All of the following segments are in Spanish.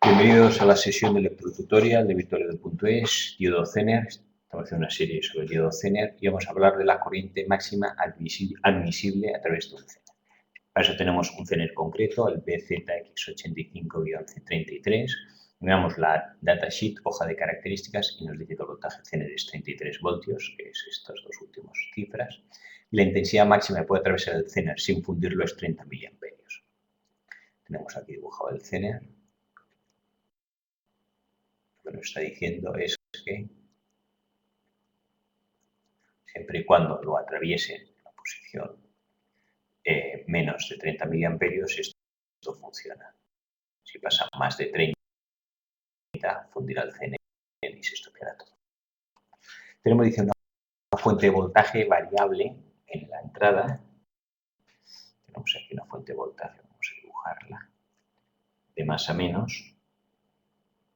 Bienvenidos a la sesión de electrotutorial de Victoria.es, diodo Zener. Estamos haciendo una serie sobre el diodo Zener y vamos a hablar de la corriente máxima admisible a través de un Zener. Para eso tenemos un Zener concreto, el BZX85-C33. Miramos la datasheet, hoja de características, y nos dice que el voltaje Zener es 33 voltios, que es estas dos últimas cifras. Y la intensidad máxima que puede atravesar el Zener sin fundirlo es 30 miliamperios. Tenemos aquí dibujado el Zener. Lo que nos está diciendo es que siempre y cuando lo atraviese en la posición menos de 30 miliamperios, esto funciona. Si pasa más de 30, fundirá el CN y se estropeará todo. Tenemos una fuente de voltaje variable en la entrada. Tenemos aquí una fuente de voltaje, vamos a dibujarla, de más a menos,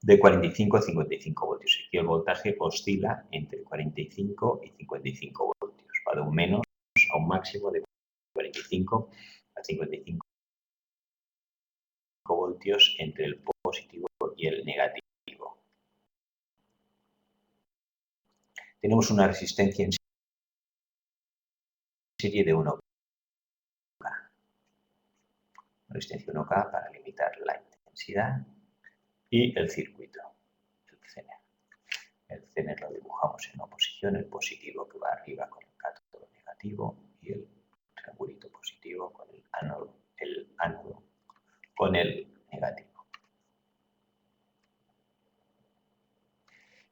de 45 a 55 voltios. Aquí el voltaje oscila entre 45 y 55 voltios, va de un menos a un máximo de 45 a 55 voltios entre el positivo y el negativo. Tenemos una resistencia en serie de 1K. Resistencia 1K para limitar la intensidad y el circuito, el Zener. El Zener lo dibujamos en oposición, el positivo que va arriba con el cátodo negativo y el triangulito positivo con el ánodo con el negativo.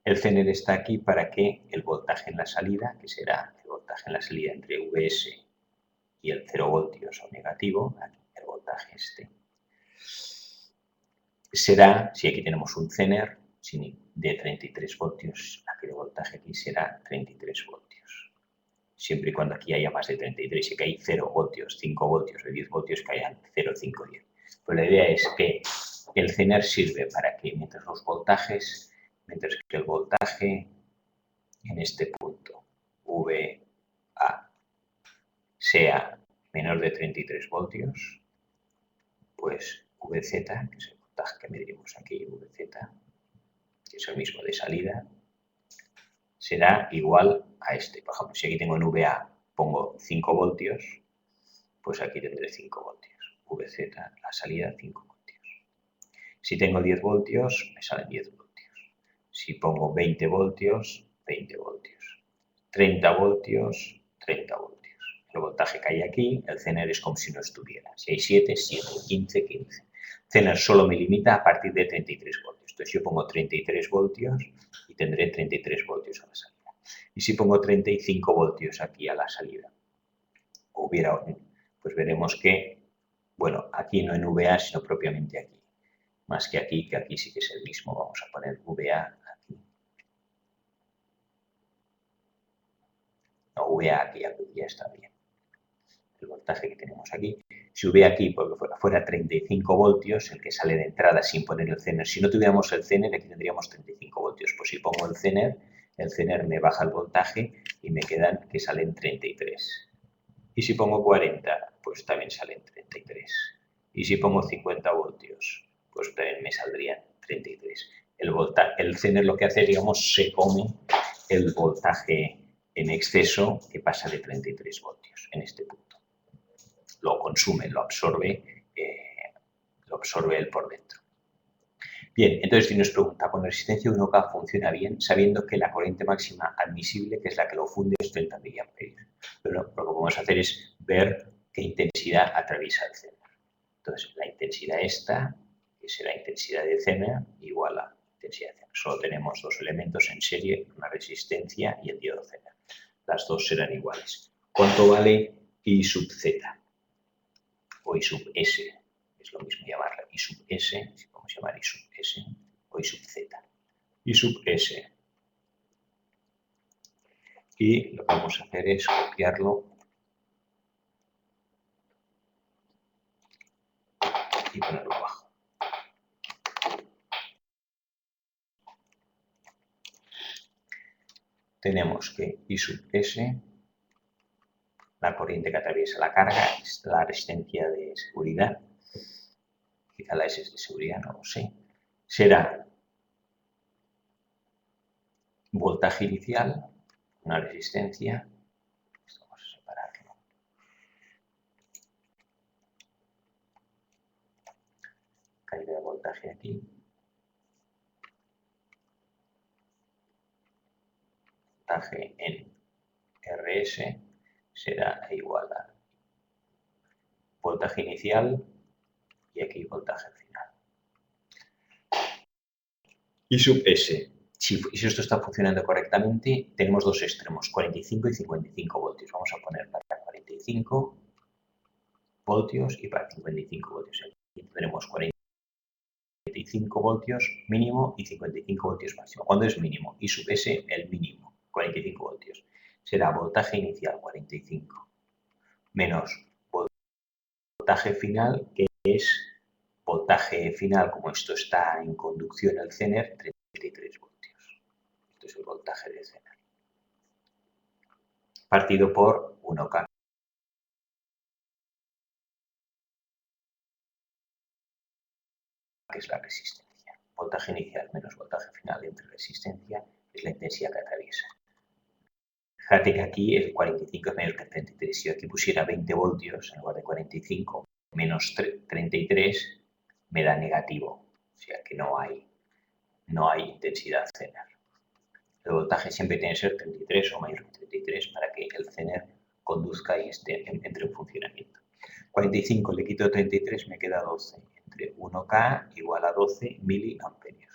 El Zener está aquí para que el voltaje en la salida, que será el voltaje en la salida entre Vs y el 0 voltios o negativo, aquí el voltaje será, si aquí tenemos un Zener de 33 voltios, aquí el voltaje aquí será 33 voltios. Siempre y cuando aquí haya más de 33, y que hay 0 voltios, 5 voltios o 10 voltios, que hayan 0, 5, 10. Pues la idea es que el Zener sirve para que mientras que el voltaje en este punto, VA, sea menor de 33 voltios, pues VZ, que es el voltaje que medimos aquí, VZ, que es el mismo de salida, será igual a este. Por ejemplo, si aquí tengo en VA, pongo 5 voltios, pues aquí tendré 5 voltios. VZ, la salida, 5 voltios. Si tengo 10 voltios, me salen 10 voltios. Si pongo 20 voltios, 20 voltios. 30 voltios, 30 voltios. El voltaje que hay aquí, el Zener es como si no estuviera. Si hay 7, 7, 15, 15. Zener solo me limita a partir de 33 voltios. Entonces yo pongo 33 voltios y tendré 33 voltios a la salida. Y si pongo 35 voltios aquí a la salida, pues veremos que, bueno, aquí no en VA, sino propiamente aquí. Más que aquí sí que es el mismo. Vamos a poner VA aquí. No, VA aquí ya está bien. El voltaje que tenemos aquí. Si VA aquí, porque fuera 35 voltios, el que sale de entrada sin poner el Zener. Si no tuviéramos el Zener, aquí tendríamos 35 voltios. Pues si pongo el Zener me baja el voltaje y me quedan que salen 33. Y si pongo 40, pues también salen 33. Y si pongo 50 voltios, pues también me saldrían 33. El Zener lo que hace, digamos, se come el voltaje en exceso que pasa de 33 voltios en este punto. Lo consume, lo absorbe él por dentro. Bien, entonces si nos pregunta, ¿con resistencia 1K funciona bien, sabiendo que la corriente máxima admisible, que es la que lo funde, es 30 miliamperios? Pero lo que vamos a hacer es ver qué intensidad atraviesa el Zener. Entonces, la intensidad esta, que será intensidad de Zener, igual a intensidad de Zener. Solo tenemos dos elementos en serie, una resistencia y el diodo Zener. Las dos serán iguales. ¿Cuánto vale I sub Z? O I sub S, es lo mismo llamarla I sub S, si podemos llamar I sub S, o I sub Z. I sub S. Y lo que vamos a hacer es copiarlo y ponerlo abajo. Tenemos que I sub S, la corriente que atraviesa la carga, es la resistencia de seguridad. Quizá la S es de seguridad, no lo sé. será voltaje inicial, una resistencia. Vamos a separarlo. Caída de voltaje aquí. Voltaje en RS será igual a voltaje inicial y aquí voltaje final. Y sub S. Si esto está funcionando correctamente, tenemos dos extremos, 45 y 55 voltios. Vamos a poner para 45 voltios y para 55 voltios. Aquí tendremos 45 voltios mínimo y 55 voltios máximo. ¿Cuándo es mínimo? Y sub S el mínimo, 45 voltios. Será voltaje inicial 45 menos voltaje final, que es voltaje final, como esto está en conducción el Zener, 33 voltios. Esto es el voltaje de Zener. Partido por 1K. Que es la resistencia. Voltaje inicial menos voltaje final entre resistencia es la intensidad que atraviesa. Fíjate que aquí el 45 es mayor que el 33. Si yo aquí pusiera 20 voltios en lugar de 45 menos 33, me da negativo. O sea que no hay intensidad Zener. El voltaje siempre tiene que ser 33 o mayor que 33 para que el Zener conduzca y entre en funcionamiento. 45 le quito 33, me queda 12. Entre 1K igual a 12 miliamperios.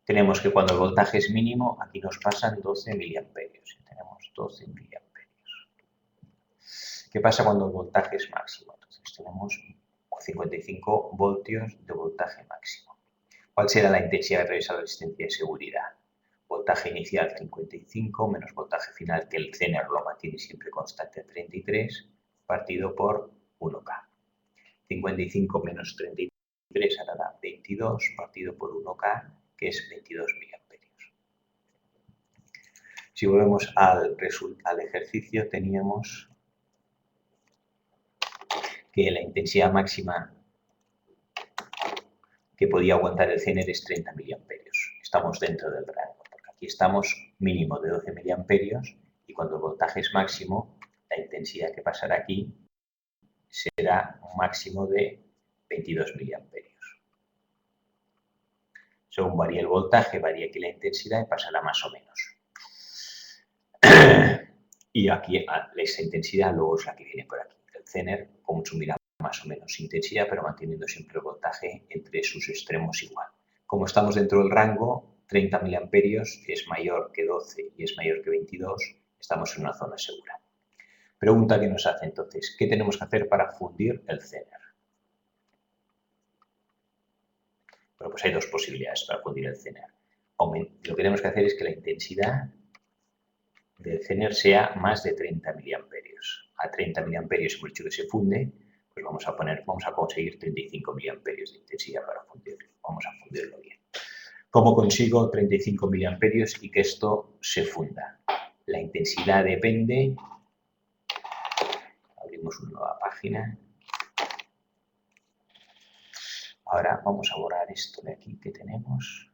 Tenemos que cuando el voltaje es mínimo, aquí nos pasan 12 miliamperios. Tenemos 12 miliamperios. ¿Qué pasa cuando el voltaje es máximo? Entonces tenemos 55 voltios de voltaje máximo. ¿Cuál será la intensidad que atraviesa la resistencia de seguridad? Voltaje inicial 55 menos voltaje final, que el Zener lo mantiene siempre constante en 33, partido por 1K. 55 menos 33 ahora da 22, partido por 1K, que es 22 miliamperios. Si volvemos al ejercicio, teníamos que la intensidad máxima que podía aguantar el Zener es 30 miliamperios. Estamos dentro del rango, porque aquí estamos mínimo de 12 miliamperios y cuando el voltaje es máximo, la intensidad que pasará aquí será un máximo de 22 miliamperios. Según varía el voltaje, varía aquí la intensidad y pasará más o menos. Y aquí esa intensidad luego es la que viene por aquí. El Zener consumirá más o menos intensidad, pero manteniendo siempre el voltaje entre sus extremos igual. Como estamos dentro del rango, 30 miliamperios es mayor que 12 y es mayor que 22, estamos en una zona segura. Pregunta que nos hace entonces, ¿qué tenemos que hacer para fundir el Zener? Bueno, pues hay dos posibilidades para fundir el Zener. Lo que tenemos que hacer es que la intensidad del Zener sea más de 30 miliamperios. A 30 miliamperios hemos dicho que se funde, pues vamos a conseguir 35 miliamperios de intensidad para fundirlo. Vamos a fundirlo bien. ¿Cómo consigo 35 miliamperios y que esto se funda? La intensidad depende. Abrimos una nueva página. Ahora vamos a borrar esto de aquí que tenemos.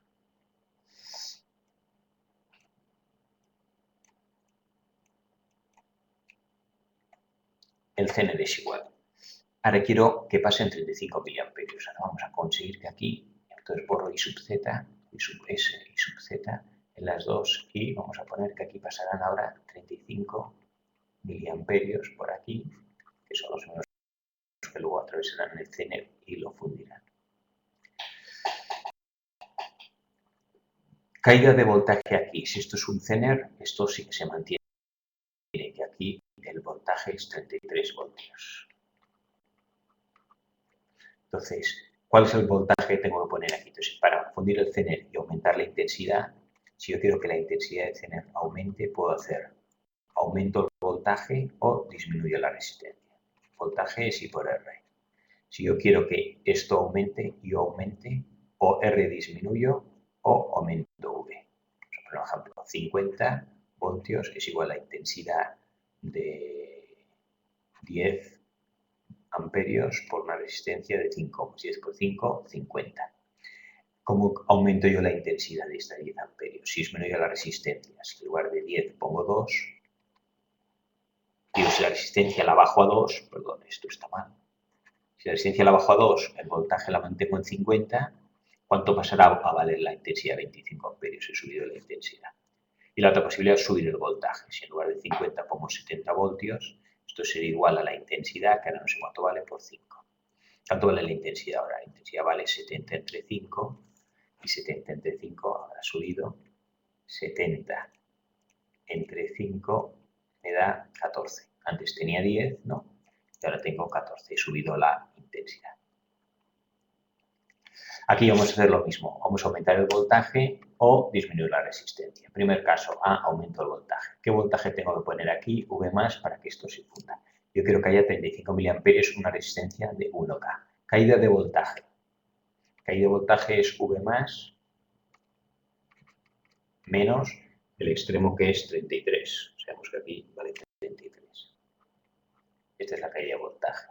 El Zener es igual. Ahora quiero que pasen 35 miliamperios. Ahora vamos a conseguir que aquí, entonces borro I sub Z, I sub S, I sub Z en las dos y vamos a poner que aquí pasarán ahora 35 miliamperios por aquí, que son los menos que luego atravesarán el Zener y lo fundirán. Caída de voltaje aquí. Si esto es un Zener, esto sí que se mantiene. Miren que aquí el voltaje es 33 voltios. Entonces, ¿cuál es el voltaje que tengo que poner aquí? Entonces, para fundir el Zener y aumentar la intensidad, si yo quiero que la intensidad de Zener aumente, puedo hacer aumento el voltaje o disminuyo la resistencia. Voltaje es I por R. Si yo quiero que esto aumente, yo aumente, o R disminuyo o aumento V. Por ejemplo, 50 voltios es igual a la intensidad de 10 amperios por una resistencia de 5. 10 por 5, 50. ¿Cómo aumento yo la intensidad de esta 10 amperios? Si disminuyo la resistencia, si en lugar de 10 pongo 2, digo, si la resistencia la bajo a 2, perdón, esto está mal. Si la resistencia la bajo a 2, el voltaje la mantengo en 50, ¿cuánto pasará a valer la intensidad? 25 amperios, he subido la intensidad. Y la otra posibilidad es subir el voltaje. Si en lugar de 50 pongo 70 voltios, esto sería igual a la intensidad, que ahora no sé cuánto vale, por 5. ¿Cuánto vale la intensidad ahora? La intensidad vale 70 entre 5, y 70 entre 5 habrá subido. 70 entre 5 me da 14. Antes tenía 10, ¿no? Y ahora tengo 14. He subido la intensidad. Aquí vamos a hacer lo mismo. Vamos a aumentar el voltaje o disminuir la resistencia. Primer caso, aumento el voltaje. ¿Qué voltaje tengo que poner aquí? V más para que esto se funda. Yo quiero que haya 35 miliamperios, una resistencia de 1K. Caída de voltaje. Caída de voltaje es V más menos el extremo que es 33. Sabemos que aquí vale 33. Esta es la caída de voltaje.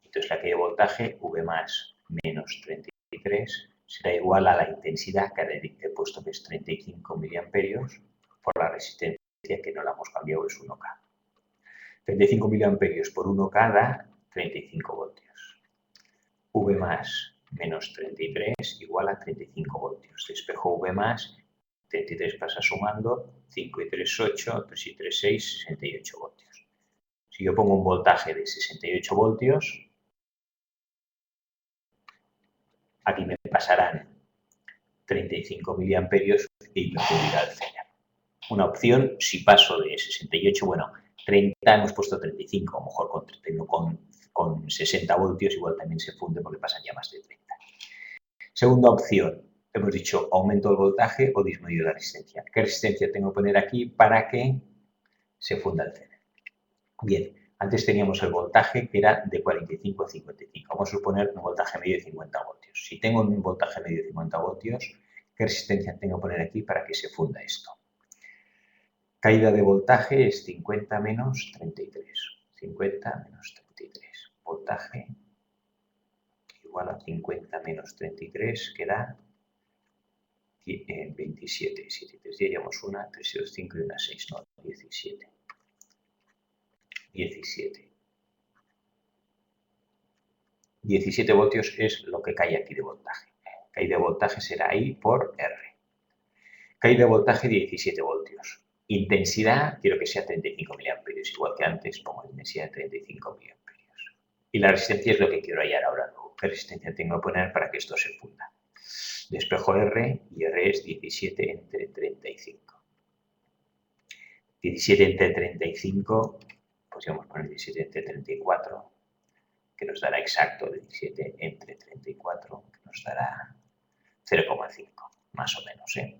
Entonces la caída de voltaje, V más menos 33, será igual a la intensidad que he puesto que es 35 miliamperios por la resistencia que no la hemos cambiado, es 1K. 35 miliamperios por 1K da 35 voltios. V más menos 33 igual a 35 voltios. Despejo V más, 33 pasa sumando, 5 y 3, 8, 3 y 3, 6, 68 voltios. Si yo pongo un voltaje de 68 voltios, aquí me pasarán 35 miliamperios y me cubrirá el ceño. Una opción, si paso de 68, bueno, 30 hemos puesto 35, a lo mejor con 60 voltios igual también se funde porque pasan ya más de 30. Segunda opción, hemos dicho aumento el voltaje o disminuyo la resistencia. ¿Qué resistencia tengo que poner aquí para que se funda el ceño? Bien, antes teníamos el voltaje que era de 45 a 55. Vamos a suponer un voltaje medio de 50 voltios. Si tengo un voltaje medio de 50 voltios, ¿qué resistencia tengo que poner aquí para que se funda esto? Caída de voltaje es 50 menos 33. 50 menos 33. Voltaje igual a 50 menos 33, que da 27. 7 y 3, llevamos una, 3 y 2, 5 y una 6, no, 17. 17. 17 voltios es lo que cae aquí de voltaje. Caída de voltaje será I por R. Caída de voltaje 17 voltios. Intensidad, quiero que sea 35 miliamperios, igual que antes pongo intensidad de 35 miliamperios. Y la resistencia es lo que quiero hallar ahora luego. ¿Qué resistencia tengo que poner para que esto se funda? Despejo R y R es 17 entre 35. 17 entre 35, pues vamos a poner 17 entre 34, que nos dará exacto 17 entre 34, que nos dará 0,5, más o menos, ¿eh?